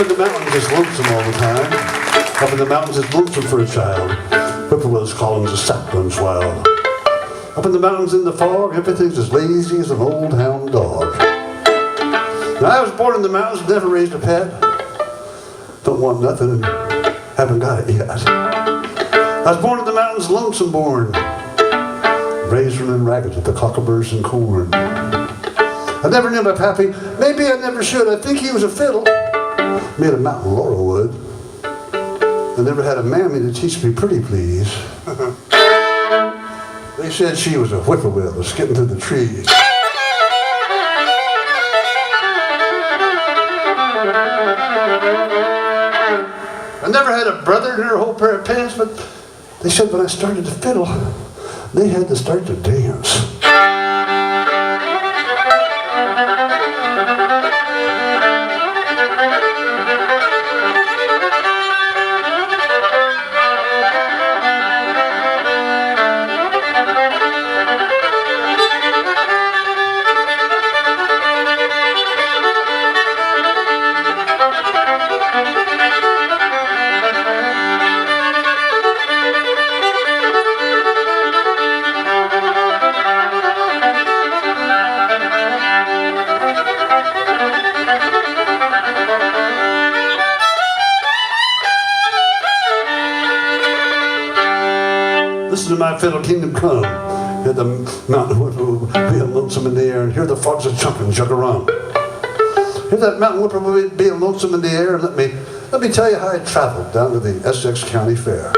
in the mountains it's lonesome all the time. Up in the mountains it's lonesome for a child. Whippoorwills calling the sap runs wild. Up in the mountains in the fog, everything's as lazy as an old hound dog. Now, I was born in the mountains, never raised a pet. Don't want nothing and haven't got it yet. I was born in the mountains, lonesome born. Raised running ragged with the cockaburs and corn. I never knew my pappy. Maybe I never should. I think he was a fiddle. Made a mountain laurelwood. I never had a mammy to teach me pretty please. They said she was a whippoorwill skipping through the trees. I never had a brother in her whole pair of pants, but they said when I started to fiddle, they had to start to dance. Listen to my fiddle kingdom come. Hear the mountain whippoorwill being lonesome in the air, and hear the frogs a chunkin' jug around. Hear that mountain whippoorwill being lonesome in the air, and let me tell you how I traveled down to the Essex County Fair.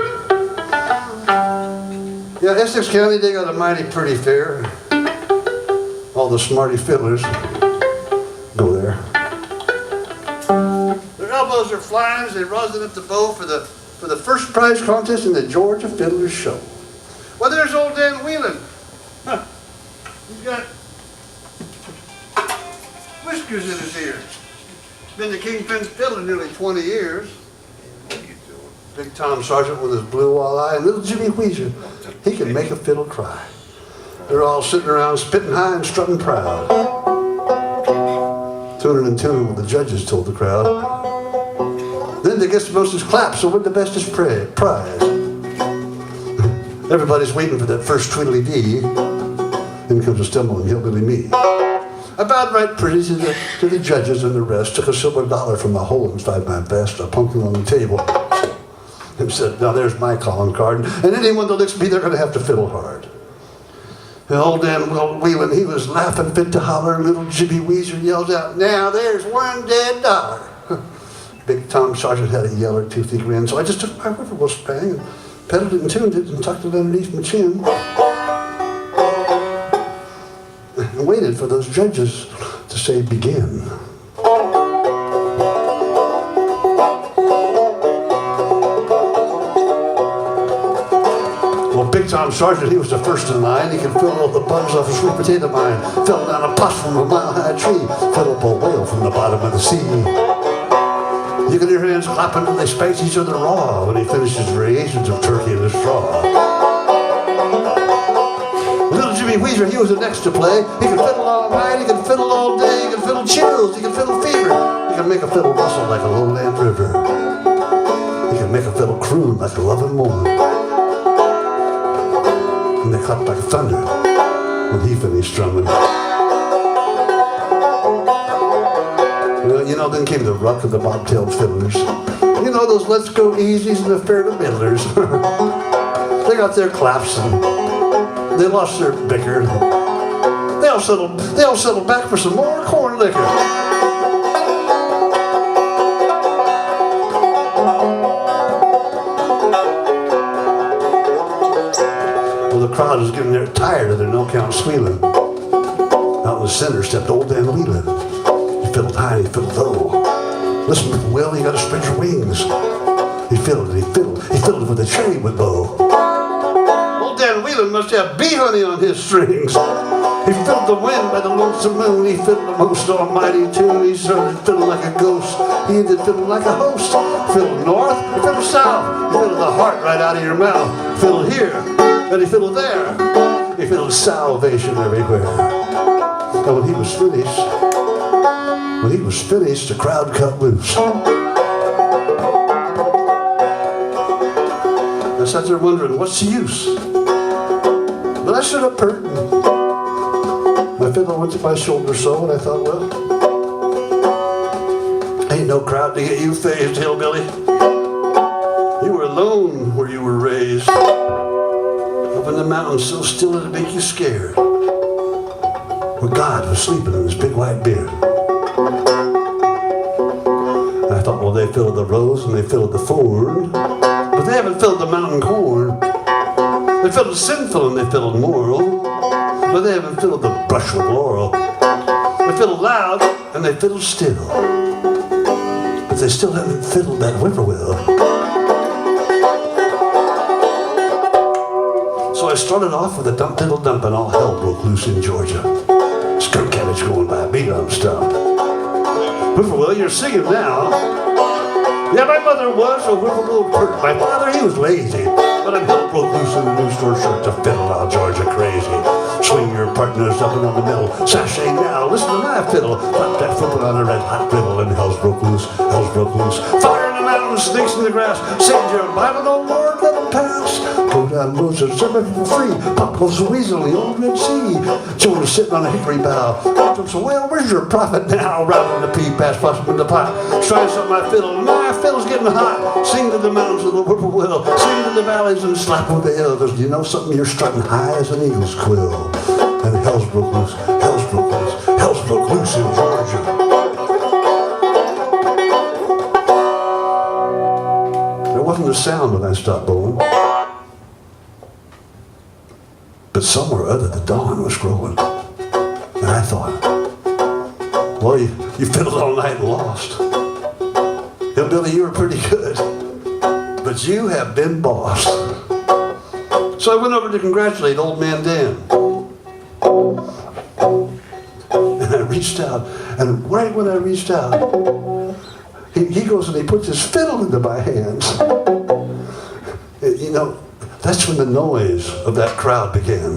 Yeah, Essex County, they got a mighty pretty fair. All the smarty fiddlers go there. Their elbows are flying as they rosin up the bow for the first prize contest in the Georgia Fiddlers Show. Well, there's old Dan Whelan. Huh. He's got whiskers in his ears. Been the kingpin fiddler nearly 20 years. What are you doing? Big Tom Sargent with his blue walleye and little Jimmy Weezer. He can make a fiddle cry. They're all sitting around spitting high and strutting proud. Tuning and tuning, the judges told the crowd. Then they gets the mostest claps, so win the bestest prize. Everybody's waiting for that first tweedledee. Then comes a stumbling hillbilly me. I bowed right pretty to the judges and the rest, took a silver dollar from my hole and tried my best. I punked it on the table and said, now there's my calling card, and anyone that licks me, they're going to have to fiddle hard. And old Dan Whelan, he was laughing fit to holler, and little Jimmy Weezer yells out, now there's one dead dollar. Big Tom Sargent had a yeller, toothy grin, so I just took my whippoorwill spang and pedaled it and tuned it and tucked it underneath my chin. And waited for those judges to say begin. Well, Big Tom Sargent, he was the first in line. He could fill all the bugs off a sweet potato mine, fell down a puff from a mile-high tree, fell up a whale from the bottom of the sea. You can hear hands clapping and they space each other raw when he finishes variations of turkey in a straw. Little Jimmy Weezer, he was the next to play. He could fiddle all night, he could fiddle all day, he could fiddle chills, he could fiddle fever. He could make a fiddle rustle like a lowland river. He could make a fiddle croon like a loving woman. And they clapped like thunder when he finished strumming. You know, then came the ruck of the bobtailed fiddlers. You know, those let's go easies and the fair to middlers. They got their claps and they lost their bicker. They all settled back for some more corn liquor. Well, the crowd was getting there tired of their no-count squealing. Out in the center stepped old Dan Whelan. He fiddled high, he fiddled low. Listen, Will, you gotta spread your wings. He fiddled and he fiddled with a cherrywood bow. Old Dan Whelan must have bee honey on his strings. He fiddled the wind by the lonesome moon. He fiddled a most almighty tune. He started fiddling like a ghost. He did fiddle like a host. He fiddled north, he fiddled south. He fiddled the heart right out of your mouth. He fiddled here, and he fiddled there. He fiddled salvation everywhere. And when he was finished, the crowd cut loose. I sat there wondering, what's the use? But I stood up pert. My fiddle went to my shoulder so, and I thought, well, ain't no crowd to get you phased, hillbilly. You were alone where you were raised. Up in the mountains so still it'd make you scared. Where God was sleeping in his big white beard. I thought, well, they filled the rose and they filled the thorn, but they haven't filled the mountain corn. They filled the sinful and they filled moral, but they haven't filled the brush with laurel. They fiddled loud and they fiddled still, but they still haven't fiddled that whippoorwill. So I started off with a dump diddle dump and all hell broke loose in Georgia. Skunk cabbage going by, beat on stump. Whippoorwill, you're singing now. Yeah, my mother was a whippoorwill pert. My father, he was lazy. But I'm hell broke loose in the new store shirt to fiddle out Georgia crazy. Swing your partners up and down the middle. Sashay now, listen to my fiddle. Put that foot on a red hot griddle and hell's broke loose, hell's broke loose. Fire in the mountains, snakes in the grass. Send your Bible, no Lord, let them pass. Go down roads and set people free. Pop goes the weasel in the old Red Sea. Jonah's sitting on a hickory bough. Captain said, well, where's your prophet now? Rounding the pea patch, busting in the pot. Trying something my fiddle. My fiddle's getting hot. Sing to the mountains with the whippoorwill. Sing to the valleys and slap with the hill. Because you know something? You're strutting high as an eagle's quill. And hell's broke loose, hell's broke loose, hell's broke loose in Georgia. There wasn't a sound when I stopped bowling. But somewhere or other the dawn was growing. And I thought, well, you fiddled all night and lost. Hillbilly, you were pretty good. But you have been bossed. So I went over to congratulate old man Dan. And I reached out. And right when I reached out, he goes and he puts his fiddle into my hands. You know, that's when the noise of that crowd began.